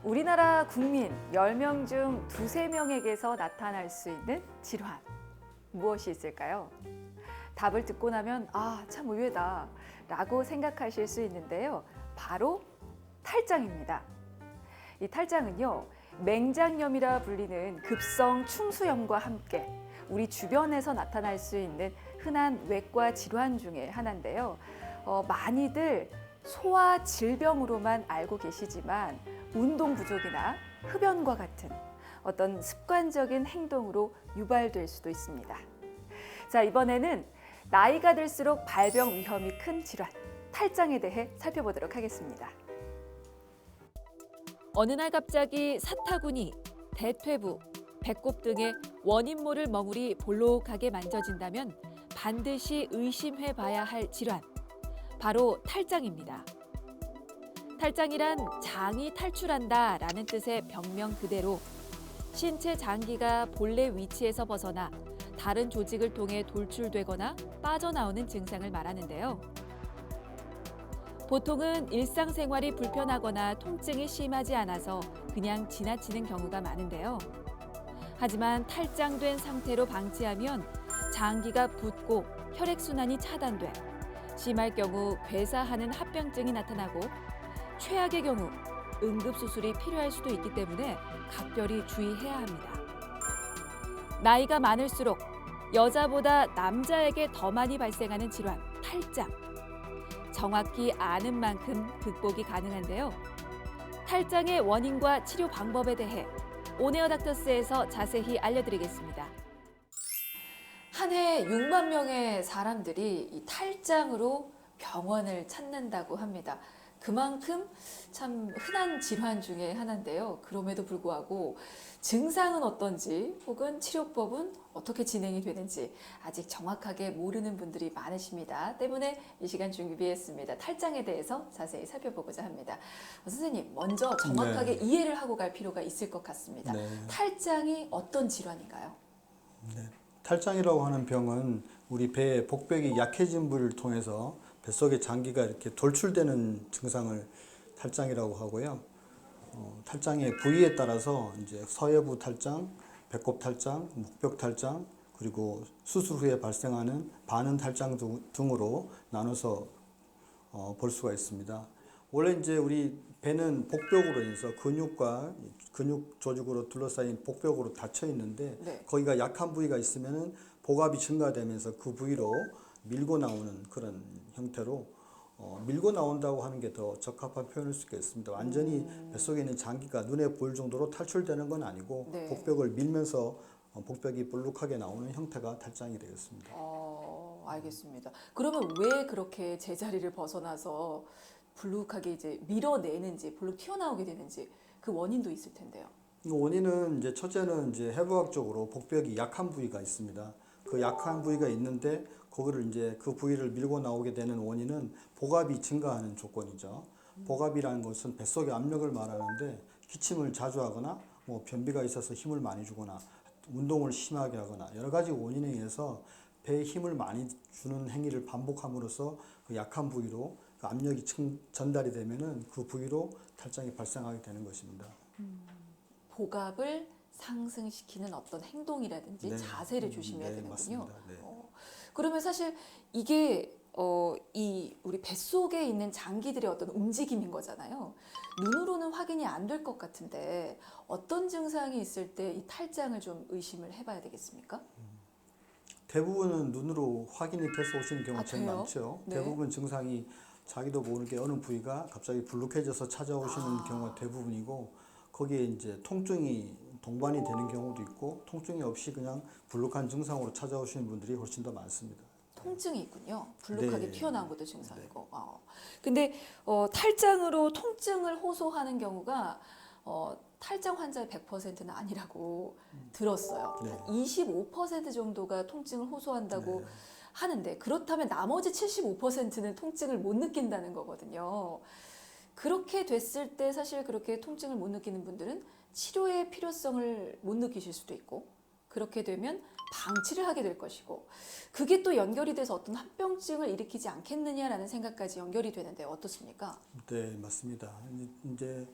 우리나라 국민 10명 중 두세 명에게서 나타날 수 있는 질환, 무엇이 있을까요? 답을 듣고 나면 참 의외다 라고 생각하실 수 있는데요. 바로 탈장입니다. 이 탈장은요, 맹장염이라 불리는 급성 충수염과 함께 우리 주변에서 나타날 수 있는 흔한 외과 질환 중에 하나인데요. 많이들 소화 질병으로만 알고 계시지만 운동 부족이나 흡연과 같은 어떤 습관적인 행동으로 유발될 수도 있습니다. 자, 이번에는 나이가 들수록 발병 위험이 큰 질환, 탈장에 대해 살펴보도록 하겠습니다. 어느 날 갑자기 사타구니, 대퇴부, 배꼽 등의 원인 모를 멍울이 볼록하게 만져진다면 반드시 의심해 봐야 할 질환, 바로 탈장입니다. 탈장이란 장이 탈출한다 라는 뜻의 병명 그대로 신체 장기가 본래 위치에서 벗어나 다른 조직을 통해 돌출되거나 빠져나오는 증상을 말하는데요. 보통은 일상생활이 불편하거나 통증이 심하지 않아서 그냥 지나치는 경우가 많은데요. 하지만 탈장된 상태로 방치하면 장기가 붓고 혈액순환이 차단돼 심할 경우 괴사하는 합병증이 나타나고 최악의 경우 응급수술이 필요할 수도 있기 때문에 각별히 주의해야 합니다. 나이가 많을수록 여자보다 남자에게 더 많이 발생하는 질환, 탈장. 정확히 아는 만큼 극복이 가능한데요. 탈장의 원인과 치료 방법에 대해 온에어 닥터스에서 자세히 알려드리겠습니다. 한 해 6만 명의 사람들이 이 탈장으로 병원을 찾는다고 합니다. 그만큼 참 흔한 질환 중에 하나인데요. 그럼에도 불구하고 증상은 어떤지 혹은 치료법은 어떻게 진행이 되는지 아직 정확하게 모르는 분들이 많으십니다. 때문에 이 시간 준비했습니다. 탈장에 대해서 자세히 살펴보고자 합니다. 선생님, 먼저 정확하게 이해를 하고 갈 필요가 있을 것 같습니다. 탈장이 어떤 질환인가요? 탈장이라고 하는 병은 우리 배의 복벽이 약해진 부위를 통해서 뱃속의 장기가 이렇게 돌출되는 증상을 탈장이라고 하고요. 탈장의 부위에 따라서 이제 서해부 탈장, 배꼽 탈장, 목벽 탈장, 그리고 수술 후에 발생하는 반응 탈장 등으로 나눠서 볼 수가 있습니다. 원래 이제 우리 배는 복벽으로 인해서 근육과 근육 조직으로 둘러싸인 복벽으로 닫혀 있는데 거기가 약한 부위가 있으면은 복압이 증가되면서 그 부위로 밀고 나오는 그런 형태로 밀고 나온다고 하는 게 더 적합한 표현일 수 있겠습니다. 완전히 뱃속에 있는 장기가 눈에 보일 정도로 탈출되는 건 아니고 복벽을 밀면서 복벽이 볼록하게 나오는 형태가 탈장이 되겠습니다. 알겠습니다. 그러면 왜 그렇게 제자리를 벗어나서 볼록하게 이제 밀어내는지, 볼록 튀어나오게 되는지 그 원인도 있을 텐데요. 원인은 이제 첫째는 이제 해부학적으로 복벽이 약한 부위가 있습니다. 그 약한 부위가 있는데 그거를 이제 그 부위를 밀고 나오게 되는 원인은 복압이 증가하는 조건이죠. 복압이라는 것은 뱃속의 압력을 말하는데 기침을 자주 하거나 뭐 변비가 있어서 힘을 많이 주거나 운동을 심하게 하거나 여러 가지 원인에 의해서 배에 힘을 많이 주는 행위를 반복함으로써 그 약한 부위로 그 압력이 전달이 되면은 그 부위로 탈장이 발생하게 되는 것입니다. 복압을 상승시키는 어떤 행동이라든지 자세를 조심해야 되는군요. 맞습니다. 그러면 사실 이게 이 우리 뱃속에 있는 장기들의 어떤 움직임인 거잖아요. 눈으로는 확인이 안 될 것 같은데 어떤 증상이 있을 때 이 탈장을 좀 의심을 해봐야 되겠습니까? 대부분은 눈으로 확인이 돼서 오시는 경우가 제일 돼요? 많죠. 네. 대부분 증상이 자기도 모르게 어느 부위가 갑자기 불룩해져서 찾아오시는 경우가 대부분이고 거기에 이제 통증이 동반이 되는 경우도 있고 통증이 없이 그냥 불룩한 증상으로 찾아오시는 분들이 훨씬 더 많습니다. 통증이 있군요. 불룩하게 네. 튀어나온 것도 증상이고. 근데 탈장으로 통증을 호소하는 경우가 탈장 환자의 100%는 아니라고 들었어요. 25% 정도가 통증을 호소한다고 하는데 그렇다면 나머지 75%는 통증을 못 느낀다는 거거든요. 그렇게 됐을 때 사실 그렇게 통증을 못 느끼는 분들은 치료의 필요성을 못 느끼실 수도 있고 그렇게 되면 방치를 하게 될 것이고 그게 또 연결이 돼서 어떤 합병증을 일으키지 않겠느냐라는 생각까지 연결이 되는데 어떻습니까? 네, 맞습니다. 이제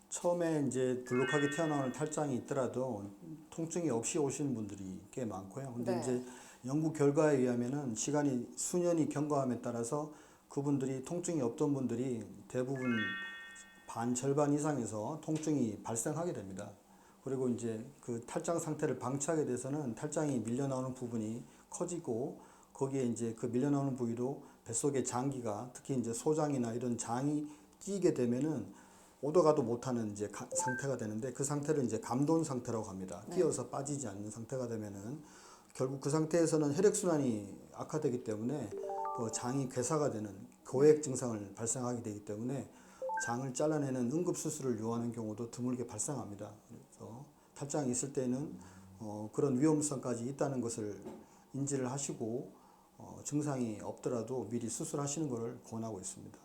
처음에 이제 불룩하게 태어나는 탈장이 있더라도 통증이 없이 오시는 분들이 꽤 많고요. 근데 네. 이제 연구 결과에 의하면은 시간이 수년이 경과함에 따라서 그분들이 통증이 없던 분들이 대부분 절반 이상에서 통증이 발생하게 됩니다. 그리고 이제 그 탈장 상태를 방치하게 돼서는 탈장이 밀려 나오는 부분이 커지고 거기에 이제 그 밀려 나오는 부위도 뱃속의 장기가 특히 이제 소장이나 이런 장이 끼게 되면은 오도 가도 못하는 이제 상태가 되는데 그 상태를 이제 감돈 상태라고 합니다. 끼어서 빠지지 않는 상태가 되면은 결국 그 상태에서는 혈액순환이 악화되기 때문에 그 장이 괴사가 되는 고액 증상을 발생하게 되기 때문에 장을 잘라내는 응급수술을 요하는 경우도 드물게 발생합니다. 그래서 탈장이 있을 때는 그런 위험성까지 있다는 것을 인지를 하시고 증상이 없더라도 미리 수술하시는 것을 권하고 있습니다.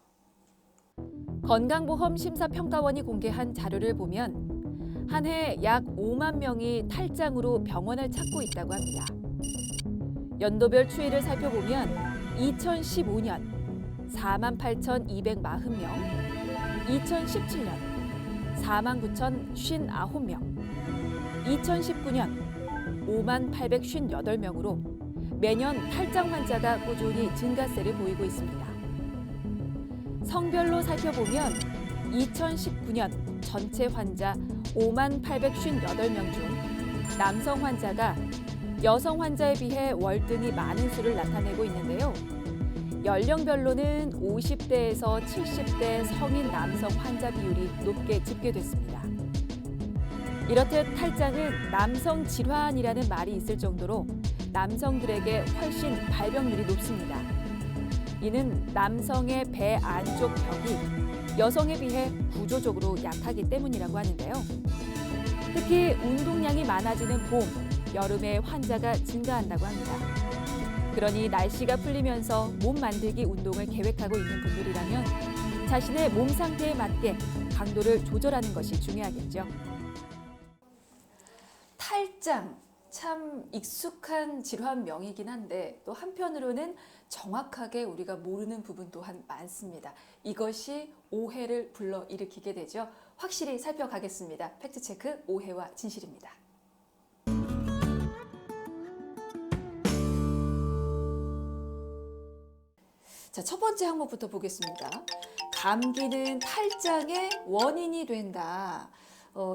건강보험 심사평가원이 공개한 자료를 보면 한 해 약 5만 명이 탈장으로 병원을 찾고 있다고 합니다. 연도별 추이를 살펴보면 2015년 48,240명, 2017년 49,059명, 2019년 58,858명으로 매년 탈장 환자가 꾸준히 증가세를 보이고 있습니다. 성별로 살펴보면 2019년 전체 환자 58,858명 중 남성 환자가 여성 환자에 비해 월등히 많은 수를 나타내고 있는데요. 연령별로는 50대에서 70대 성인 남성 환자 비율이 높게 집계됐습니다. 이렇듯 탈장은 남성 질환이라는 말이 있을 정도로 남성들에게 훨씬 발병률이 높습니다. 이는 남성의 배 안쪽 벽이 여성에 비해 구조적으로 약하기 때문이라고 하는데요. 특히 운동량이 많아지는 봄, 여름에 환자가 증가한다고 합니다. 그러니 날씨가 풀리면서 몸 만들기 운동을 계획하고 있는 분들이라면 자신의 몸 상태에 맞게 강도를 조절하는 것이 중요하겠죠. 탈장 참 익숙한 질환명이긴 한데 또 한편으로는 정확하게 우리가 모르는 부분 또한 많습니다. 이것이 오해를 불러일으키게 되죠. 확실히 살펴가겠습니다. 팩트체크 오해와 진실입니다. 자, 첫 번째 항목부터 보겠습니다. 감기는 탈장의 원인이 된다.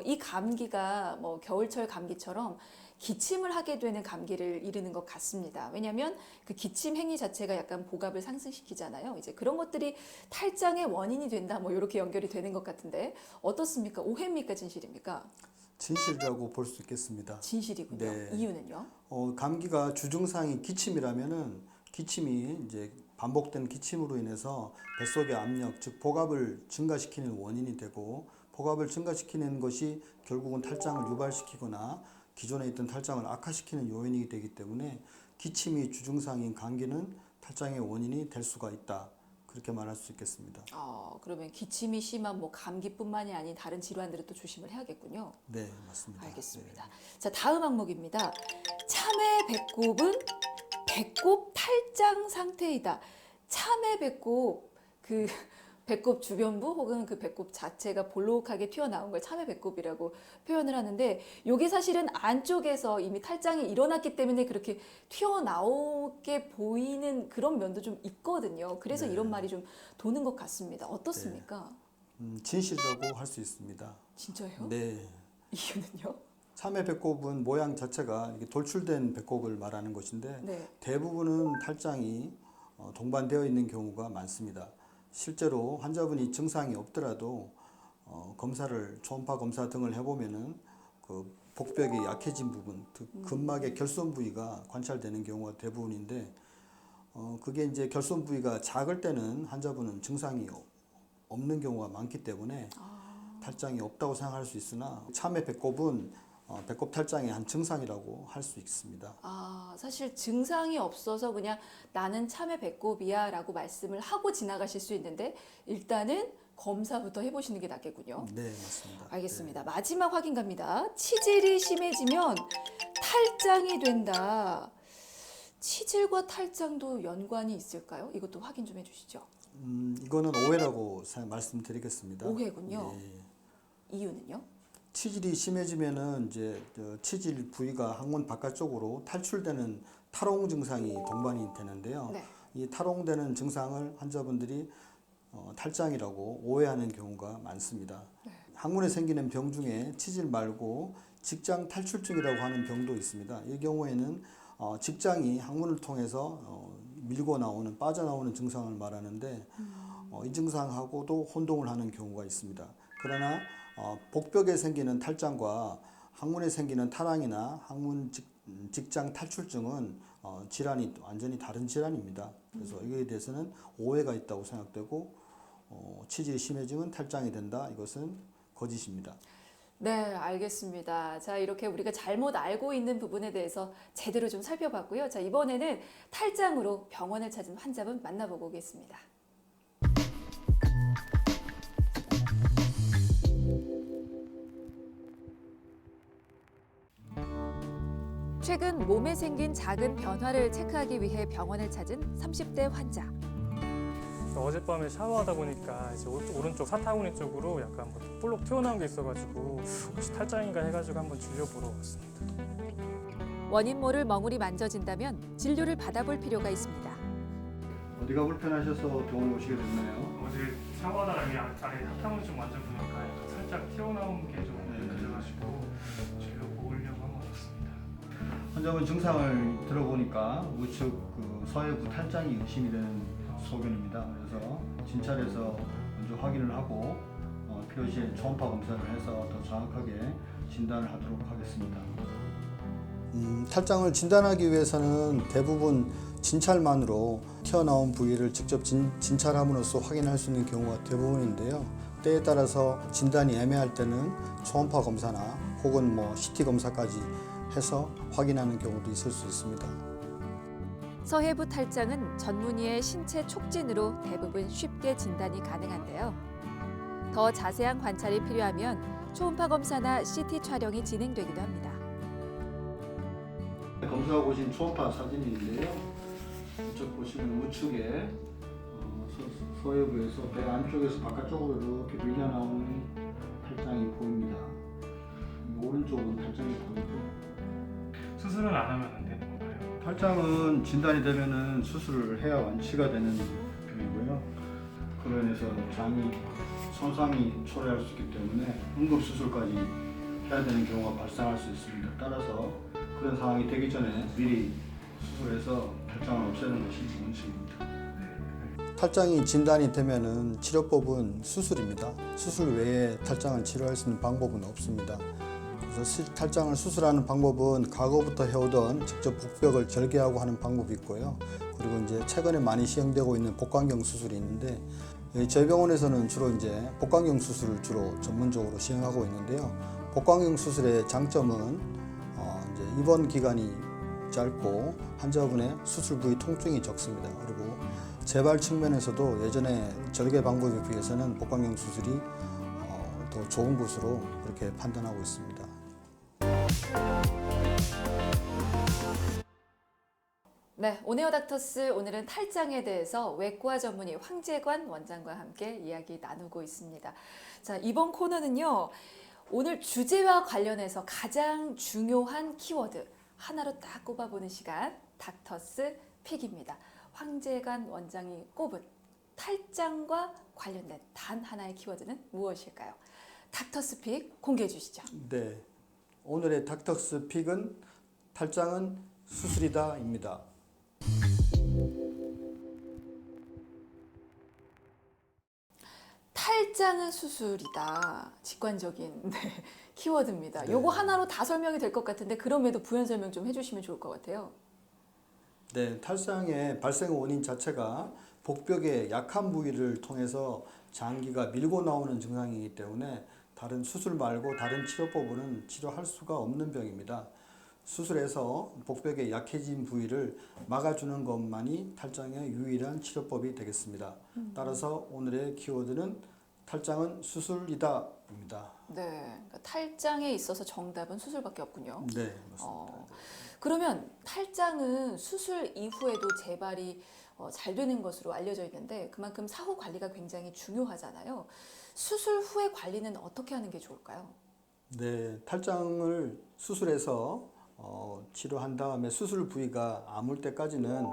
이 감기가 뭐 겨울철 감기처럼 기침을 하게 되는 감기를 이르는 것 같습니다. 왜냐하면 그 기침 행위 자체가 약간 복압을 상승시키잖아요. 이제 그런 것들이 탈장의 원인이 된다. 뭐 이렇게 연결이 되는 것 같은데 어떻습니까? 오해입니까? 진실입니까? 진실이라고 볼 수 있겠습니다. 진실이군요. 네. 이유는요? 감기가 주증상이 기침이라면은 기침이 이제 반복된 기침으로 인해서 뱃속의 압력, 즉 복압을 증가시키는 원인이 되고 복압을 증가시키는 것이 결국은 탈장을 유발시키거나 기존에 있던 탈장을 악화시키는 요인이 되기 때문에 기침이 주증상인 감기는 탈장의 원인이 될 수가 있다. 그렇게 말할 수 있겠습니다. 그러면 기침이 심한 뭐 감기뿐만이 아닌 다른 질환들은 또 조심을 해야겠군요. 네, 맞습니다. 알겠습니다. 네. 자, 다음 항목입니다. 참외 배꼽은 배꼽 탈장 상태이다. 참외 배꼽, 그 배꼽 주변부 혹은 그 배꼽 자체가 볼록하게 튀어나온 걸 참외 배꼽이라고 표현을 하는데 이게 사실은 안쪽에서 이미 탈장이 일어났기 때문에 그렇게 튀어나오게 보이는 그런 면도 좀 있거든요. 그래서 네. 이런 말이 좀 도는 것 같습니다. 어떻습니까? 진실이라고 할 수 있습니다. 진짜요? 네. 이유는요? 참외 배꼽은 모양 자체가 이렇게 돌출된 배꼽을 말하는 것인데 네. 대부분은 탈장이 동반되어 있는 경우가 많습니다. 실제로 환자분이 증상이 없더라도 검사를 초음파 검사 등을 해보면은 그 복벽이 약해진 부분, 즉 근막의 결손 부위가 관찰되는 경우가 대부분인데 그게 이제 결손 부위가 작을 때는 환자분은 증상이 없는 경우가 많기 때문에 탈장이 없다고 생각할 수 있으나 참외 배꼽은 배꼽 탈장의 한 증상이라고 할 수 있습니다. 사실 증상이 없어서 그냥 나는 참외 배꼽이야 라고 말씀을 하고 지나가실 수 있는데 일단은 검사부터 해보시는 게 낫겠군요. 네, 맞습니다. 알겠습니다. 마지막 확인 갑니다. 치질이 심해지면 탈장이 된다. 치질과 탈장도 연관이 있을까요? 이것도 확인 좀 해주시죠. 이거는 오해라고 말씀드리겠습니다. 오해군요. 예. 이유는요? 치질이 심해지면은 이제 치질 부위가 항문 바깥쪽으로 탈출되는 탈홍 증상이 동반이 되는데요. 네. 이 탈홍되는 증상을 환자분들이 탈장이라고 오해하는 경우가 많습니다. 항문에 생기는 병 중에 치질 말고 직장 탈출증이라고 하는 병도 있습니다. 이 경우에는 직장이 항문을 통해서 밀고 나오는 빠져나오는 증상을 말하는데 이 증상하고도 혼동을 하는 경우가 있습니다. 그러나 복벽에 생기는 탈장과 항문에 생기는 탈항이나 항문 직장 탈출증은 질환이 완전히 다른 질환입니다. 그래서 이거에 대해서는 오해가 있다고 생각되고 치질이 심해지면 탈장이 된다. 이것은 거짓입니다. 네, 알겠습니다. 자, 이렇게 우리가 잘못 알고 있는 부분에 대해서 제대로 좀 살펴봤고요. 자, 이번에는 탈장으로 병원을 찾은 환자분 만나보고 오겠습니다. 최근 몸에 생긴 작은 변화를 체크하기 위해 병원을 찾은 30대 환자. 어젯밤에 샤워하다 보니까 이제 오른쪽 사타구니 쪽으로 약간 뭐 볼록 튀어나온 게 있어가지고 혹시 탈장인가 해가지고 한번 진료보러 왔습니다. 원인모를 멍울이 만져진다면 진료를 받아볼 필요가 있습니다. 어디가 불편하셔서 병원에 오시게 됐나요? 어제 샤워하다가 여기 아래 사타구니 좀 만져보니까 약간 살짝 튀어나온 게 좀 느껴져가지고 진료 보려고 한번 왔습니다. 환자분 증상을 들어보니까 우측 서해부 탈장이 의심이 되는 소견입니다. 그래서 진찰해서 먼저 확인을 하고 필요시에 초음파 검사를 해서 더 정확하게 진단을 하도록 하겠습니다. 탈장을 진단하기 위해서는 대부분 진찰만으로 튀어나온 부위를 직접 진찰함으로써 확인할 수 있는 경우가 대부분인데요. 때에 따라서 진단이 애매할 때는 초음파 검사나 혹은 CT 검사까지 해서 확인하는 경우도 있을 수 있습니다. 서해부 탈장은 전문의의 신체 촉진으로 대부분 쉽게 진단이 가능한데요. 더 자세한 관찰이 필요하면 초음파 검사나 CT 촬영이 진행되기도 합니다. 검사하고 오신 초음파 사진인데요. 이쪽 보시면 우측에 서해부에서 배 안쪽에서 바깥쪽으로 이렇게 밀려 나오는 탈장이 보입니다. 오른쪽은 탈장이 보이고. 수술은 안 하면 안 되는 건가요? 탈장은 진단이 되면은 수술을 해야 완치가 되는 병이고요. 그로 인해서 장이 손상이 초래할 수 있기 때문에 응급 수술까지 해야 되는 경우가 발생할 수 있습니다. 따라서 그런 상황이 되기 전에 미리 수술해서 탈장을 없애는 것이 원칙입니다. 탈장이 진단이 되면은 치료법은 수술입니다. 수술 외에 탈장을 치료할 수 있는 방법은 없습니다. 그래서 탈장을 수술하는 방법은 과거부터 해오던 직접 복벽을 절개하고 하는 방법이 있고요. 그리고 이제 최근에 많이 시행되고 있는 복강경 수술이 있는데 저희 병원에서는 주로 이제 복강경 수술을 주로 전문적으로 시행하고 있는데요. 복강경 수술의 장점은 이제 입원 기간이 짧고 환자분의 수술 부위 통증이 적습니다. 그리고 재발 측면에서도 예전에 절개 방법에 비해서는 복강경 수술이 더 좋은 것으로 그렇게 판단하고 있습니다. 네, 오네오 닥터스 오늘은 탈장에 대해서 외과 전문의 황재관 원장과 함께 이야기 나누고 있습니다. 자, 이번 코너는요. 오늘 주제와 관련해서 가장 중요한 키워드 하나로 딱 꼽아보는 시간 닥터스 픽입니다. 황재관 원장이 꼽은 탈장과 관련된 단 하나의 키워드는 무엇일까요? 닥터스 픽 공개해 주시죠. 네, 오늘의 닥터스 픽은 탈장은 수술이다입니다. 탈장은 수술이다. 직관적인 키워드입니다. 네. 요거 하나로 다 설명이 될 것 같은데 그럼에도 부연 설명 좀 해주시면 좋을 것 같아요. 네, 탈장의 발생 원인 자체가 복벽의 약한 부위를 통해서 장기가 밀고 나오는 증상이기 때문에 다른 수술 말고 다른 치료법으로는 치료할 수가 없는 병입니다. 수술해서 복벽의 약해진 부위를 막아주는 것만이 탈장의 유일한 치료법이 되겠습니다. 따라서 오늘의 키워드는 탈장은 수술이다입니다. 네, 그러니까 탈장에 있어서 정답은 수술밖에 없군요. 네, 맞습니다. 그러면 탈장은 수술 이후에도 재발이 잘 되는 것으로 알려져 있는데 그만큼 사후 관리가 굉장히 중요하잖아요. 수술 후의 관리는 어떻게 하는 게 좋을까요? 네, 탈장을 수술해서 치료한 다음에 수술 부위가 아물 때까지는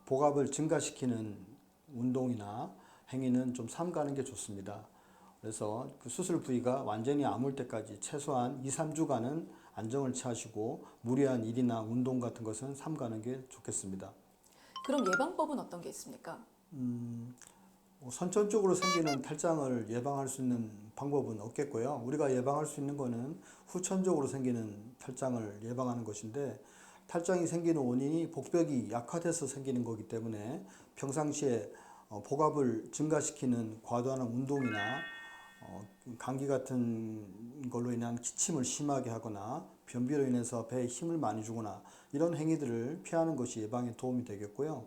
복압을 증가시키는 운동이나 행위는 좀 삼가는 게 좋습니다. 그래서 그 수술 부위가 완전히 아물 때까지 최소한 2, 3주간은 안정을 취하시고 무리한 일이나 운동 같은 것은 삼가는 게 좋겠습니다. 그럼 예방법은 어떤 게 있습니까? 선천적으로 생기는 탈장을 예방할 수 있는 방법은 없겠고요. 우리가 예방할 수 있는 거는 후천적으로 생기는 탈장을 예방하는 것인데, 탈장이 생기는 원인이 복벽이 약화돼서 생기는 거기 때문에 평상시에 복압을 증가시키는 과도한 운동이나 감기 같은 걸로 인한 기침을 심하게 하거나 변비로 인해서 배에 힘을 많이 주거나 이런 행위들을 피하는 것이 예방에 도움이 되겠고요.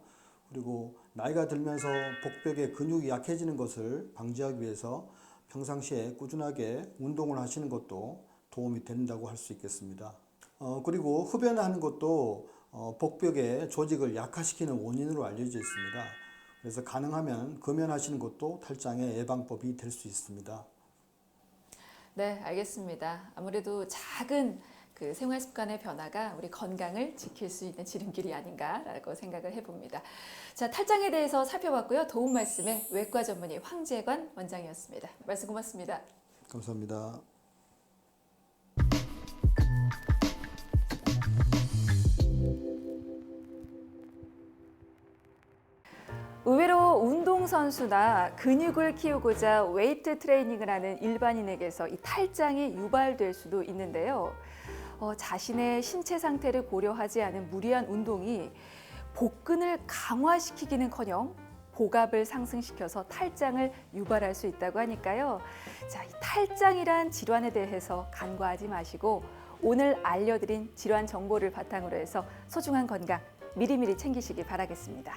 그리고 나이가 들면서 복벽의 근육이 약해지는 것을 방지하기 위해서 평상시에 꾸준하게 운동을 하시는 것도 도움이 된다고 할 수 있겠습니다. 그리고 흡연하는 것도 복벽의 조직을 약화시키는 원인으로 알려져 있습니다. 그래서 가능하면 금연하시는 것도 탈장의 예방법이 될 수 있습니다. 네, 알겠습니다. 아무래도 작은 그 생활 습관의 변화가 우리 건강을 지킬 수 있는 지름길이 아닌가라고 생각을 해봅니다. 자, 탈장에 대해서 살펴봤고요. 도움 말씀에 외과 전문의 황재관 원장이었습니다. 말씀 고맙습니다. 감사합니다. 의외로 운동선수나 근육을 키우고자 웨이트 트레이닝을 하는 일반인에게서 이 탈장이 유발될 수도 있는데요. 자신의 신체 상태를 고려하지 않은 무리한 운동이 복근을 강화시키기는커녕 복압을 상승시켜서 탈장을 유발할 수 있다고 하니까요. 자, 이 탈장이란 질환에 대해서 간과하지 마시고 오늘 알려드린 질환 정보를 바탕으로 해서 소중한 건강 미리미리 챙기시기 바라겠습니다.